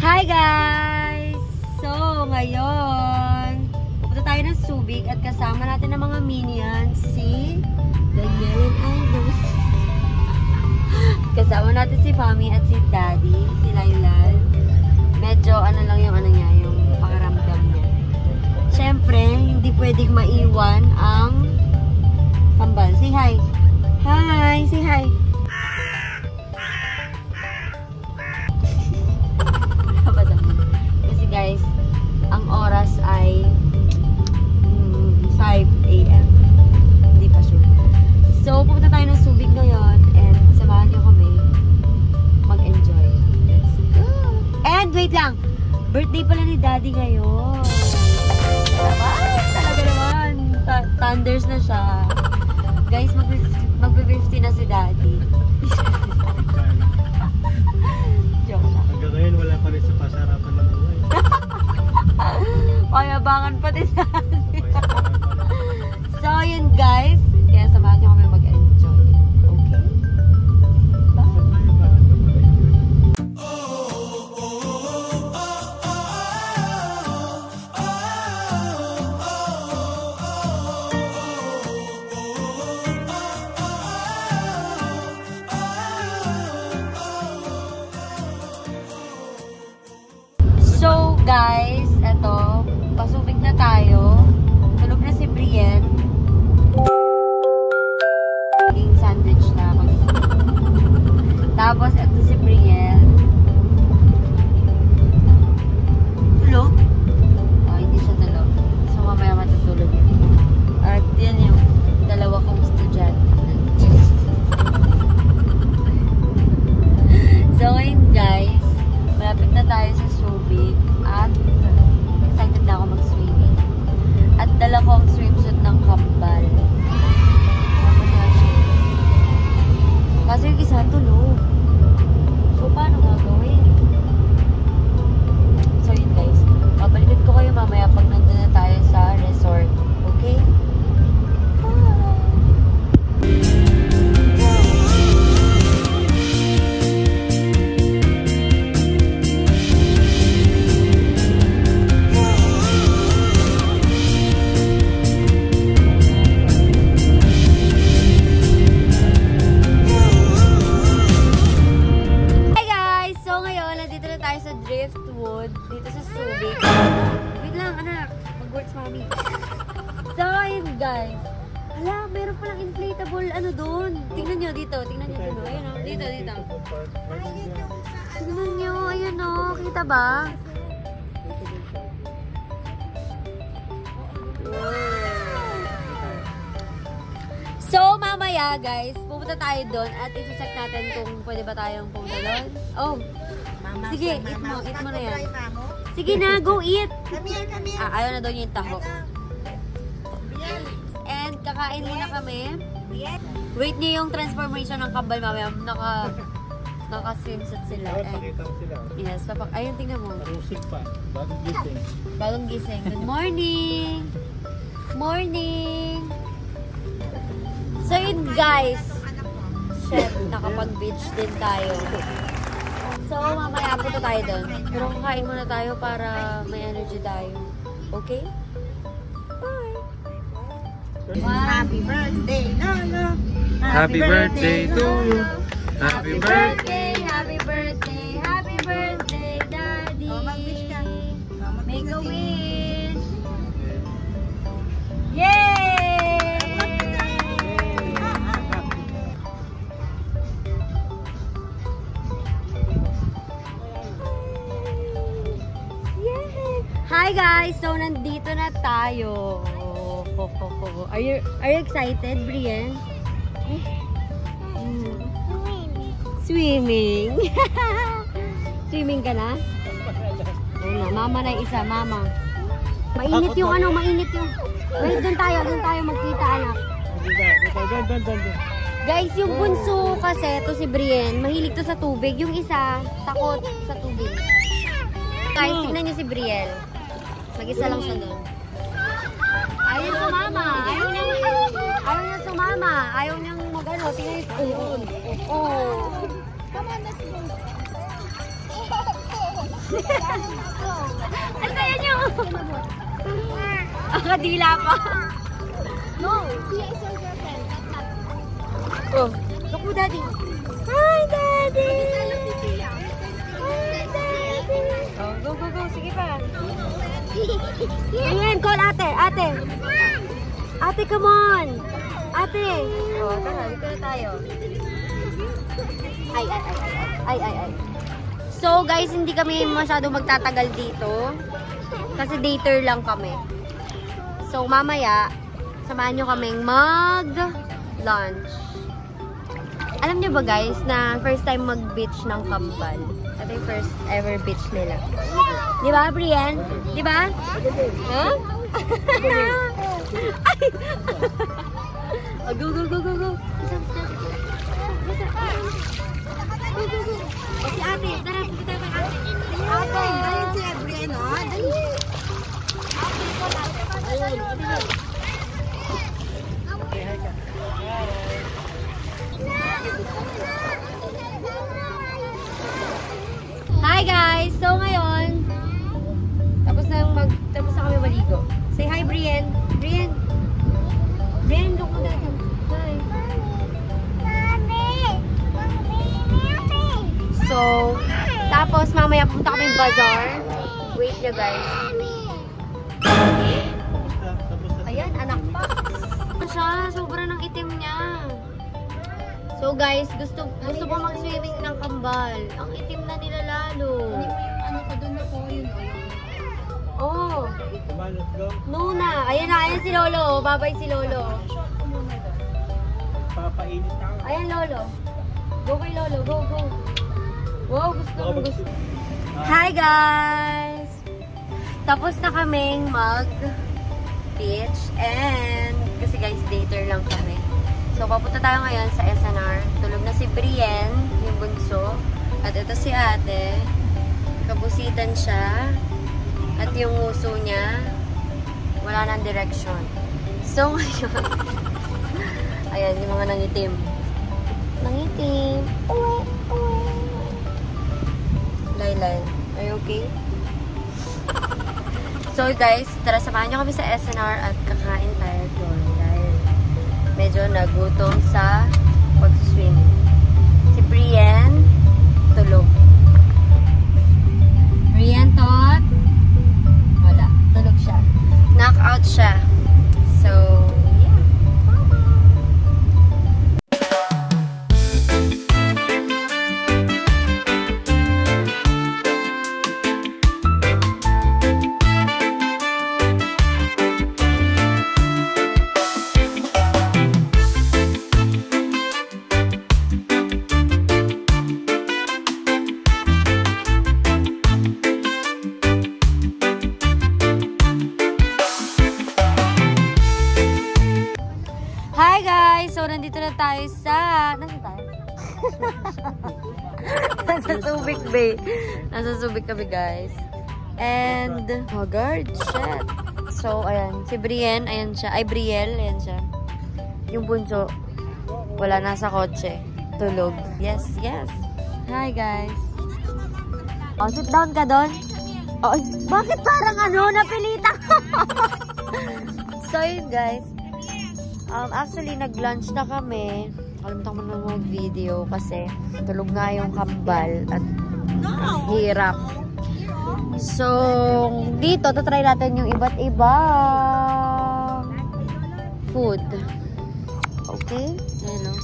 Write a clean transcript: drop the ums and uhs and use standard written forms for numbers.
Hi guys! So, ngayon, pupunta tayo ng Subic at kasama natin ng mga minions, si Daniel and Iris. Kasama natin si Mami at si Daddy, si Lailal. Medyo ano lang yung ano niya, yung pakaramdam niya. Siyempre, hindi pwedeng maiwan ang kambal. Say hi! Hi! Say hi! Kasi guys, ang oras ay 5 AM. Hindi pa sure. So, pupunta tayo ng Subic ngayon and samahan niyo kami mag-enjoy. Let's go! And wait lang! Birthday pala ni Daddy ngayon. Talaga naman. Thunders na siya. Guys, mag-50 na si Daddy. Joke lang. Hanggang ngayon, wala pa rin sa pasarapan ng buhay. Payabangan pa din natin. So, yun guys. Kaya samahan niyo kami mag-enjoy. Okay? Bye! So, guys, eto, pasubig na tayo. Tulog na si Brienne. Naging sandwich na ako. Tapos, eto si Brienne. Tulog? Oh, hindi siya tulog. So, mamaya matutulog yun. At yan yung dalawa kong estudyante. So, ngayon guys, malapit na tayo sa Subic at excited na ako mag-swimming. At dala ko ang swimsuit ng kambal. Kasi yung isa tulog. So, paano gagawin? So, yun guys. Babalikan ko kayo mamaya pag nandun na tayo sa resort. Okay? Driftwood dito sa Subic. Wait lang, anak. Mag-works, Mami. So, ayun, guys. Hala, meron palang inflatable ano doon. Tingnan nyo dito. Tingnan nyo dito. Ayun, oh. Dito, dito. Tingnan nyo. Ayun, oh. Kita ba? So, mamaya, guys, pupunta tayo doon at i-check natin kung pwede ba tayong pumunta doon. Oh. Sige, eat mo na yan. Sige na, go eat. Ayaw na daw niya yung taho. And kakain muna kami. Wait niyo yung transformation ng kambal mamaya. Naka-swimsuit sila. Yes, ayun, tingnan mo. Rusik pa. Bagong gising. Bagong gising. Good morning! Morning! So yun guys. Chef, nakapag-beach din tayo. So, mamaya punta tayo doon. Pero kakain muna tayo para may energy tayo. Okay? Bye! Happy birthday, Lolo! Happy birthday to you! Happy birthday! Happy birthday! Happy birthday, Daddy! Make a wish! Yay! Hi guys! So, nandito na tayo. Are you excited, Brienne? Swimming. Swimming ka na? Ayun na, mama na yung isa, mama. Mainit yung ano, mainit yung... Wait, doon tayo magkita, anak. Guys, yung bunso kasi, to si Brienne, mahilig to sa tubig. Yung isa, takot sa tubig. Guys, tignan niyo si Brielle. Mag-isa lang siya doon. Ayaw sumama. Ayaw niya sumama. Ayaw niyang mag-ano. Tingnan niyo. Oh. Come on, let's go. Ang saya niyo! Ang kadila pa. No! Oh, look mo, Daddy. Hi, Daddy! Hi, Daddy! Oh, go, go, go. Sige pa. Ayan, call ate. Ate. Ate, come on. Ate. Oh, tara. Dito na tayo. Ay. So, guys, hindi kami masyado magtatagal dito. Kasi dater lang kami. So, mamaya, samahan nyo kaming mag-lunch. Alam nyo ba, guys, na first time mag-beach ng Kambal? Ito yung first ever beach nila. Di ba, Brian? Di ba? Huh? Ay! Oh, go. Go. Go. O, si ate. Tara, pupunta tayo kay ate. Ate! Ayun si Brian, oh. Dali. Hi guys! So ngayon, tapos na kami maligo. Say hi, Brian. Brian, look mo dito. Hi. So, tapos mamaya punta kami bazaar. Wait nyo guys. Ayan, anak pa. Siya, sobra ng itim niya. So guys, gusto ko mag-swimming ng Kambal. Ang itim na nila lalo. Hindi mo yung ano ko doon ako, yun. Oh. Come on, let's go. Nuna. Ayan si Lolo. Babay si Lolo. Papainit na ako. Ayan, Lolo. Go kay Lolo. Go. Wow, gusto. Hi, guys! Tapos na kaming mag-beach and kasi guys, dater lang kami. So, papunta tayo ngayon sa SNR. Tulog na si Brian, yung bunso. At ito si ate. Kabusitan siya. At yung uso niya, wala nang direction. So, ngayon, ayan, yung mga nangitim. Uwe. Laylay, are you okay? So guys, tara samahan nyo kami sa SNR at kakain tayo doon dahil medyo nagutom sa pag-swimming. Si Brian, tulog. Brian tot? Wala, tulog siya. Knockout siya. So, yeah. Hi guys! So, nandito na tayo sa... Nasaan tayo? Nasa Subic Bay. Nasa Subic kami guys. And... Haggard, shit. So, ayan. Si Brian, ayan siya. Ay, Brielle, ayan siya. Yung bunso, wala nasa kotse. Tulog. Yes. Hi guys. Oh, sit down ka doon. Oh, bakit parang napilitan ko? So, yun guys. Actually, nag-lunch na kami. Kalimutan ko na mag-video kasi tulog nga yung Kambal at hirap. So, dito, tatry natin yung iba't ibang food. Okay? Ayan o.